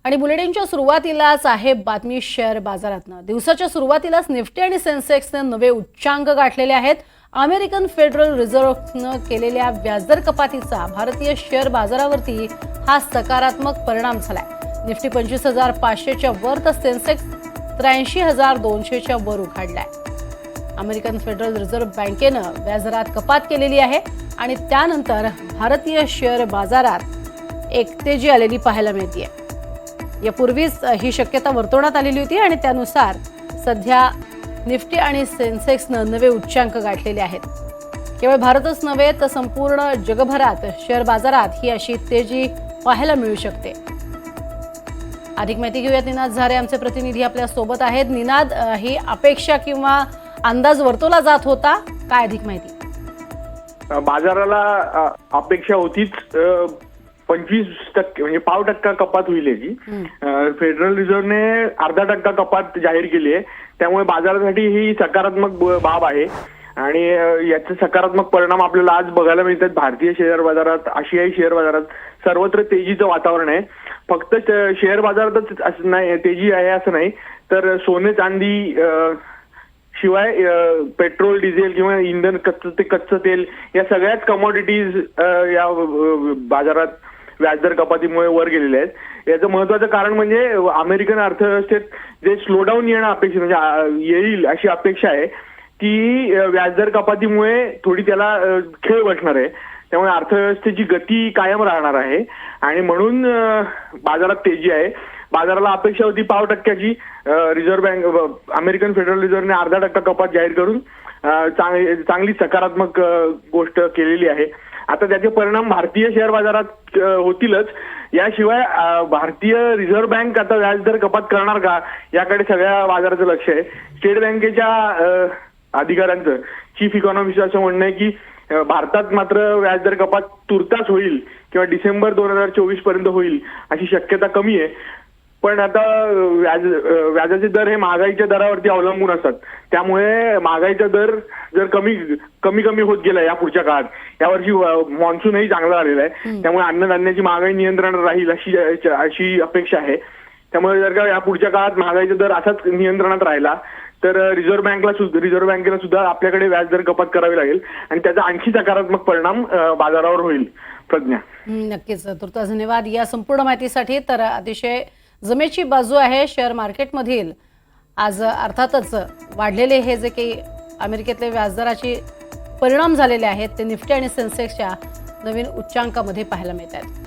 आणि बुलेटिनच्या सुरुवातीलाच आहे बातमी शेअर बाजारातनं। दिवसाच्या सुरुवातीलाच निफ्टी आणि सेन्सेक्सने नवे उच्चांक गाठलेले आहेत। अमेरिकन फेडरल रिझर्व्हनं केलेल्या व्याजदर कपातीचा भारतीय शेअर बाजारावरती हा सकारात्मक परिणाम झालाय। निफ्टी 25,500 च्या वर तर सेन्सेक्स 83,200 च्या वर उघडलाय। अमेरिकन फेडरल रिझर्व्ह बँकेनं व्याजदरात कपात केलेली आहे आणि त्यानंतर भारतीय शेअर बाजारात एक तेजी आलेली पाहायला मिळते। यापूर्वीच ही शक्यता वर्तवण्यात आलेली होती आणि त्यानुसार सध्या निफ्टी आणि सेन्सेक्सनं नवे उच्चांक गाठलेले आहेत। केवळ भारतच नव्हे तर संपूर्ण जगभरात शेअर बाजारात ही अशी तेजी पाहायला मिळू शकते। अधिक माहिती घेऊयात निनाद झारे आमचे प्रतिनिधी आपल्या सोबत आहेत। निनाद, ही अपेक्षा किंवा अंदाज वर्तवला जात होता, काय अधिक माहिती? बाजाराला अपेक्षा होतीच 25% म्हणजे 0.5% कपात होईल याची। फेडरल रिझर्व्हने 0.5% कपात जाहीर केली आहे, त्यामुळे बाजारासाठी ही सकारात्मक बाब आहे आणि याचे सकारात्मक परिणाम आपल्याला आज बघायला मिळतात। भारतीय शेअर बाजारात, आशियाई शेअर बाजारात सर्वत्र तेजीचं वातावरण आहे। फक्त शेअर बाजारातच असं नाही तेजी आहे असं नाही, तर सोने चांदी शिवाय पेट्रोल डिझेल किंवा इंधन कच्चं तेल या सगळ्याच कमॉडिटीज या बाजारात व्याजदर कपातीमुळे वर गेलेले आहेत। याचं महत्वाचं कारण म्हणजे अमेरिकन अर्थव्यवस्थेत जे स्लोडाऊन येणं अपेक्षित म्हणजे येईल अशी अपेक्षा आहे, ती व्याजदर कपातीमुळे थोडी त्याला खेळ बसणार आहे। त्यामुळे अर्थव्यवस्थेची गती कायम राहणार आहे आणि म्हणून बाजारात तेजी आहे। बाजाराला अपेक्षा होती 0.5%ची, रिझर्व्ह बँक अमेरिकन फेडरल रिझर्व्हने 0.5% कपात जाहीर करून चांगली सकारात्मक गोष्ट केलेली आहे। आता त्याचे परिणाम भारतीय शेअर बाजारात होतीलच, याशिवाय भारतीय रिझर्व्ह बँक आता व्याजदर कपात करणार का याकडे सगळ्या बाजाराचं लक्ष आहे। स्टेट बँकेच्या अधिकाऱ्यांचं, चीफ इकॉनॉमिस्ट असं म्हणणं आहे की भारतात मात्र व्याजदर कपात तुर्तास होईल किंवा डिसेंबर 2024 पर्यंत होईल अशी शक्यता कमी आहे। पण आता व्याजाचे दर हे महागाईच्या दरावरती अवलंबून असतात, त्यामुळे महागाईचा दर जर कमी होत गेला या पुढच्या काळात, यावर्षी मॉन्सूनही चांगला आलेला आहे, त्यामुळे अन्नधान्याची महागाई नियंत्रणात राहील अशी अपेक्षा आहे। त्यामुळे जर का या पुढच्या काळात महागाईचा दर असाच नियंत्रणात राहिला तर रिझर्व्ह बँकेला सुद्धा आपल्याकडे व्याजदर कपात करावी लागेल आणि त्याचा आणखी सकारात्मक परिणाम बाजारावर होईल। प्रज्ञा, नक्कीच, तुर्तास धन्यवाद या संपूर्ण माहितीसाठी। तर अतिशय जमेची बाजू आहे शेअर मार्केटमधील। आज अर्थातच वाढलेले हे जे काही अमेरिकेतले व्याजदराचे परिणाम झालेले आहेत ते निफ्टी आणि सेन्सेक्सच्या नवीन उच्चांकामध्ये पाहायला मिळतात।